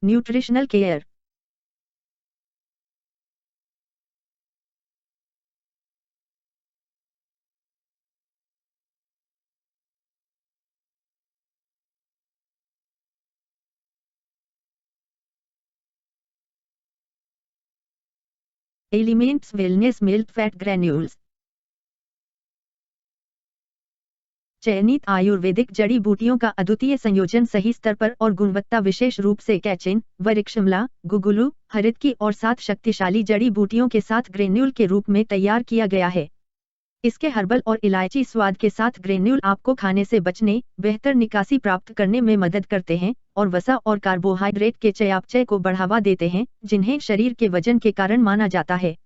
Nutritional care. Elements wellness milk fat granules. चयनित आयुर्वेदिक जड़ी बूटियों का अद्वितीय संयोजन सही स्तर पर और गुणवत्ता विशेष रूप से कैचिन, वृक्षमला, गुगुलू, हरितकी और 7 शक्तिशाली जड़ी बूटियों के साथ ग्रेन्यूल के रूप में तैयार किया गया है। इसके हर्बल और इलायची स्वाद के साथ ग्रेन्यूल आपको खाने से बचने, बेहतर निकासी प्राप्त करने में मदद करते हैं और वसा और कार्बोहाइड्रेट के चयापचय को बढ़ावा देते हैं, जिन्हें शरीर के वजन के कारण माना जाता है।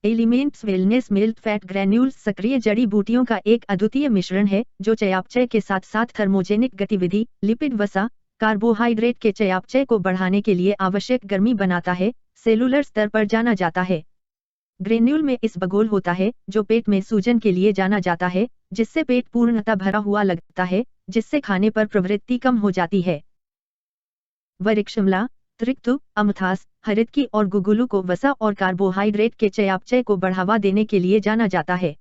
Elements wellness milk fat granules सक्रिय जड़ी बूटियों का एक अद्वितीय मिश्रण है जो चयापचय के साथ साथ थर्मोजेनिक गतिविधि, लिपिड वसा, कार्बोहाइड्रेट के चयापचय को बढ़ाने के लिए आवश्यक गर्मी बनाता है। सेलुलर स्तर पर जाना जाता है। ग्रेन्यूल में इसबगोल होता है जो पेट में सूजन के लिए जाना जाता है, जिससे पेट पूर्णतः भरा हुआ लगता है, जिससे खाने पर प्रवृत्ति कम हो जाती है। वृक्षमला, त्रिक्तु, अमथास, हरितकी और गुगुलू को वसा और कार्बोहाइड्रेट के चयापचय को बढ़ावा देने के लिए जाना जाता है।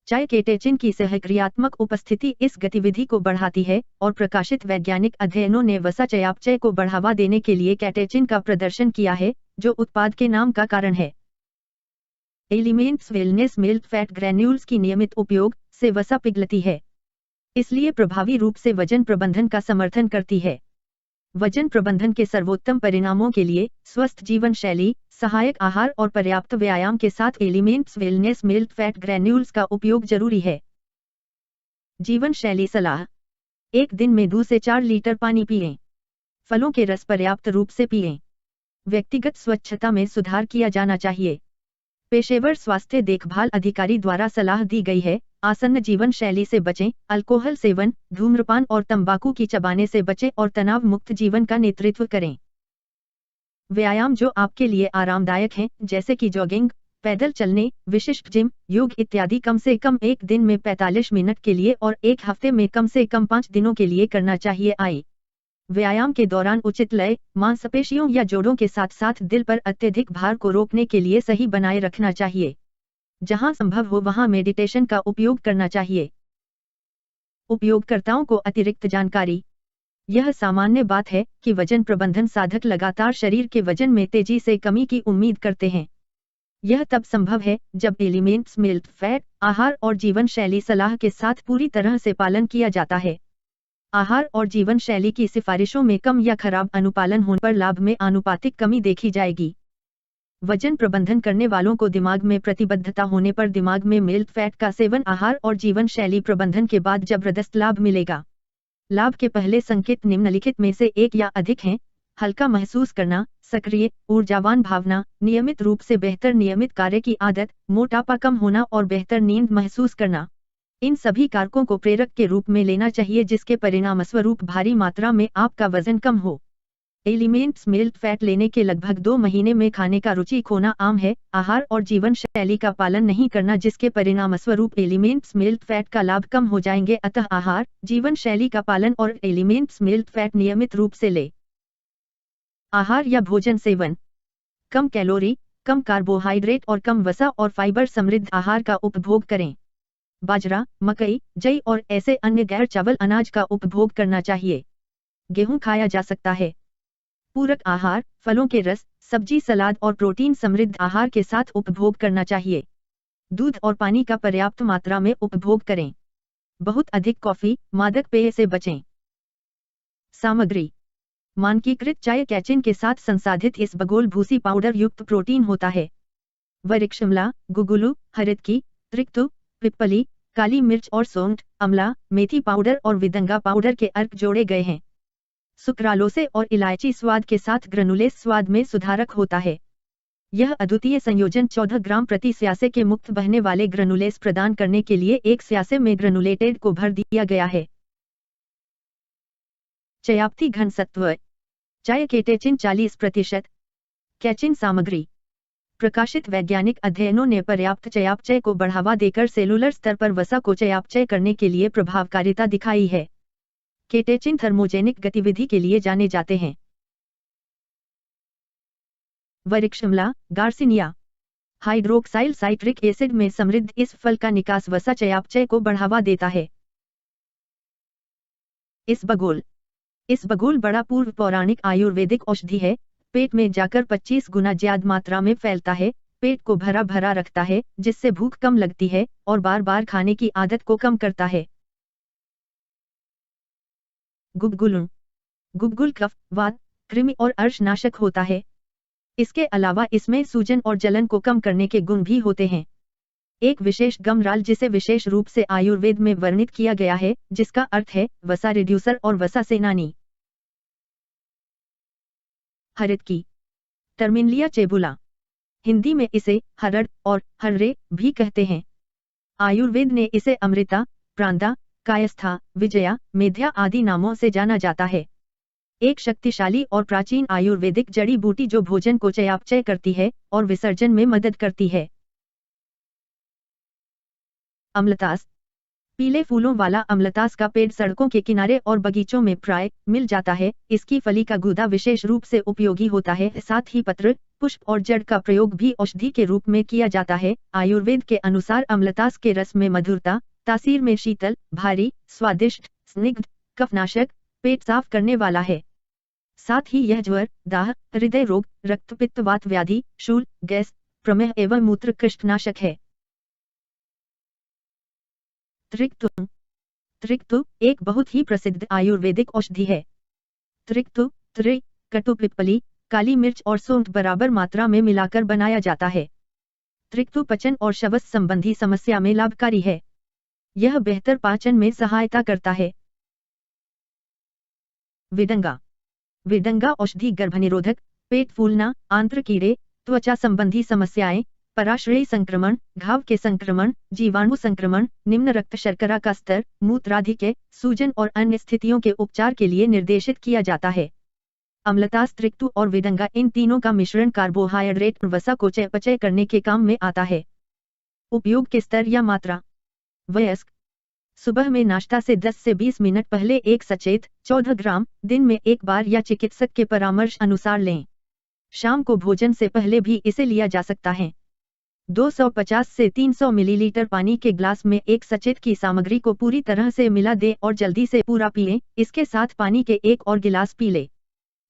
चाय केटेचिन की सहक्रियात्मक उपस्थिति इस गतिविधि को बढ़ाती है और प्रकाशित वैज्ञानिक अध्ययनों ने वसा चयापचय को बढ़ावा देने के लिए कैटेचिन का प्रदर्शन किया है, जो उत्पाद के नाम का कारण है। Elements wellness milk fat granules की नियमित उपयोग से वसा पिघलती है, इसलिए प्रभावी रूप से वजन प्रबंधन का समर्थन करती है। वजन प्रबंधन के सर्वोत्तम परिणामों के लिए स्वस्थ जीवन शैली, सहायक आहार और पर्याप्त व्यायाम के साथ elements wellness milk fat granules का उपयोग जरूरी है। जीवन शैली सलाह: एक दिन में 2 से 4 लीटर पानी पिएं। फलों के रस पर्याप्त रूप से पिएं। व्यक्तिगत स्वच्छता में सुधार किया जाना चाहिए। पेशेवर स्वास्थ्य देखभाल अधिकारी द्वारा सलाह दी गई है, आसन्न जीवन शैली से बचें, अल्कोहल सेवन, धूम्रपान और तंबाकू की चबाने से बचें और तनाव मुक्त जीवन का नेतृत्व करें। व्यायाम जो आपके लिए आरामदायक हैं, जैसे कि जॉगिंग, पैदल चलने, विशिष्ट जिम, योग इत्यादि कम से कम एक दिन में 45 मिनट के लिए और एक हफ्ते में कम से कम 5 दिनों के लिए करना चाहिए। व्यायाम के दौरान उचित लय, मांसपेशियों या जोड़ों के साथ साथ दिल पर अत्यधिक भार को रोकने के लिए सही बनाए रखना चाहिए। जहां संभव हो वहां मेडिटेशन का उपयोग करना चाहिए। उपयोगकर्ताओं को अतिरिक्त जानकारी: यह सामान्य बात है कि वजन प्रबंधन साधक लगातार शरीर के वजन में तेजी से कमी की उम्मीद करते हैं। यह तब संभव है जब एलिमेंट्स मिल्क फैट आहार और जीवन शैली सलाह के साथ पूरी तरह से पालन किया जाता है। आहार और जीवन शैली की सिफारिशों में कम या खराब अनुपालन होने पर लाभ में आनुपातिक कमी देखी जाएगी। वजन प्रबंधन करने वालों को दिमाग में प्रतिबद्धता होने पर दिमाग में मिल्क फैट का सेवन आहार और जीवन शैली प्रबंधन के बाद जबरदस्त लाभ मिलेगा। लाभ के पहले संकेत निम्नलिखित में से एक या अधिक हैं: हल्का महसूस करना, सक्रिय, ऊर्जावान भावना, नियमित रूप से बेहतर नियमित कार्य की आदत, मोटापा कम होना और बेहतर नींद महसूस करना। इन सभी कारकों को प्रेरक के रूप में लेना चाहिए जिसके परिणामस्वरूप भारी मात्रा में आपका वजन कम हो। एलिमेंट्स मिल्क फैट लेने के लगभग 2 महीने में खाने का रुचि खोना आम है। आहार और जीवन शैली का पालन नहीं करना जिसके परिणामस्वरूप एलिमेंट्स मिल्क फैट का लाभ कम हो जाएंगे। अतः आहार, जीवन शैली का पालन और एलिमेंट्स मिल्क फैट नियमित रूप से ले। आहार या भोजन सेवन: कम कैलोरी, कम कार्बोहाइड्रेट और कम वसा और फाइबर समृद्ध आहार का उपभोग करें। बाजरा, मकई, जई और ऐसे अन्य गैर चावल अनाज का उपभोग करना चाहिए। गेहूं खाया जा सकता है। पूरक आहार, फलों के रस, सब्जी, सलाद और प्रोटीन समृद्ध आहार के साथ उपभोग करना चाहिए। दूध और पानी का पर्याप्त मात्रा में उपभोग करें। बहुत अधिक कॉफी, मादक पेय से बचें। सामग्री: मानकीकृत चाय कैचिन के साथ संसाधित इसबगोल भूसी पाउडर युक्त प्रोटीन होता है। वृक्षमला, गुगुलू, हरितकी, त्रिक्तु, पिप्पली, काली मिर्च और सौंठ, अमला, मेथी पाउडर और विदंगा पाउडर के अर्क जोड़े गए हैं। सुक्रालोसे और इलायची स्वाद के साथ ग्रनुलेस स्वाद में सुधारक होता है। यह अद्वितीय संयोजन 14 ग्राम प्रति स्यासे के मुक्त बहने वाले ग्रनुलेस प्रदान करने के लिए एक स्यासे में ग्रनुलेटेड को भर दिया गया है। चयापचय घनत्व: चाय केटेचिन 40%। कैचिन सामग्री: प्रकाशित वैज्ञानिक अध्ययनों ने पर्याप्त चयापचय को बढ़ावा देकर सेलुलर स्तर पर वसा को चयापचय करने के लिए प्रभावकारिता दिखाई है। केटेचिन थर्मोजेनिक गतिविधि के लिए जाने जाते हैं। वरिक्शिमला गार्सिनिया। हाइड्रोक्साइल साइट्रिक एसिड में समृद्ध इस फल का निकास वसा चयापचय को बढ़ावा देता है। इसबगोल बड़ा पूर्व पौराणिक आयुर्वेदिक औषधि है। पेट में जाकर 25 गुना ज्यादा मात्रा में फैलता है। पेट को भरा भरा रखता है, जिससे भूख कम लगती है और बार बार खाने की आदत को कम करता है। गुग्गुल कफ, वात, कृमि और अर्शनाशक होता है। इसके अलावा इसमें सूजन और जलन को कम करने के गुण भी होते हैं। एक विशेष गमराल जिसे विशेष रूप से आयुर्वेद में वर्णित किया गया है, जिसका अर्थ है वसा रिड्यूसर और वसा सेनानी। हरद की टर्मिनलिया चेबुला, हिंदी में इसे हरड़ और हर्रे भी कहते हैं। आयुर्वेद ने इसे अमृता, प्रांदा, कायस्था, विजया, मेध्या आदि नामों से जाना जाता है। एक शक्तिशाली और प्राचीन आयुर्वेदिक जड़ी बूटी जो भोजन को चयापचय करती है और विसर्जन में मदद करती है। अम्लतास, पीले फूलों वाला अम्लतास का पेड़ सड़कों के किनारे और बगीचों में प्राय मिल जाता है। इसकी फली का गूदा विशेष रूप से उपयोगी होता है। साथ ही पत्र, पुष्प और जड़ का प्रयोग भी औषधि के रूप में किया जाता है। आयुर्वेद के अनुसार अम्लतास के रस में मधुरता, तासीर में शीतल, भारी, स्वादिष्ट, स्निग्ध, कफनाशक, पेट साफ करने वाला है। साथ ही यह ज्वर, दाह, हृदय रोग, रक्तपित्त वात व्याधि, शूल, गैस, प्रमेह एवं मूत्र कृष्टनाशक है। त्रिक्तु एक बहुत ही प्रसिद्ध आयुर्वेदिक औषधि है। त्रिक्तु कटुपिप्पली, काली मिर्च और सौंठ बराबर मात्रा में मिलाकर बनाया जाता है। त्रिक्तु पचन और शवस संबंधी समस्या में लाभकारी है। यह बेहतर पाचन में सहायता करता है। विडंगा औषधि गर्भनिरोधक, पेट फूलना, आंत्र कीड़े, त्वचा संबंधी समस्याएं, पराश्रयी संक्रमण, घाव के संक्रमण, जीवाणु संक्रमण, निम्न रक्त शर्करा का स्तर, मूत्राधिक्य, सूजन और अन्य स्थितियों के उपचार के लिए निर्देशित किया जाता है। अम्लतास, त्रिक्तु और विडंगा इन तीनों का मिश्रण कार्बोहाइड्रेट वसा को चयापचय करने के काम में आता है। उपयोग के स्तर या मात्रा। वयस्क, सुबह में नाश्ता से 10 से 20 मिनट पहले एक सचेत 14 ग्राम दिन में एक बार या चिकित्सक के परामर्श अनुसार लें। शाम को भोजन से पहले भी इसे लिया जा सकता है। 250 से 300 मिलीलीटर पानी के ग्लास में एक सचेत की सामग्री को पूरी तरह से मिला दें और जल्दी से पूरा पिएं। इसके साथ पानी के एक और गिलास पी लें।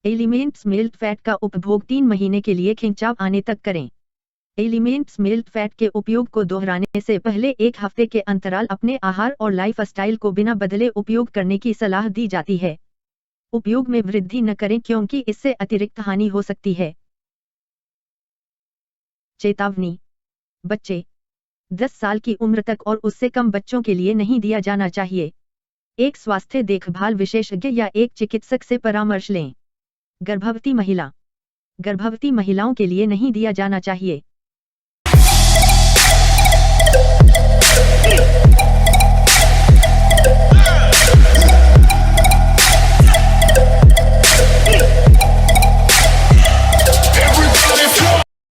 एलिमेंट्स मिल्क फैट का उपभोग 3 महीने के लिए खिंचाव आने तक करें। एलिमेंट्स मिल्क फैट के उपयोग को दोहराने से पहले 1 हफ्ते के अंतराल अपने आहार और लाइफस्टाइल को बिना बदले उपयोग करने की सलाह दी जाती है। उपयोग में वृद्धि न करें क्योंकि इससे अतिरिक्त हानि हो सकती है। चेतावनी, बच्चे 10 साल की उम्र तक और उससे कम बच्चों के लिए नहीं दिया जाना चाहिए। एक स्वास्थ्य देखभाल विशेषज्ञ या एक चिकित्सक से परामर्श लें। गर्भवती महिलाओं के लिए नहीं दिया जाना चाहिए।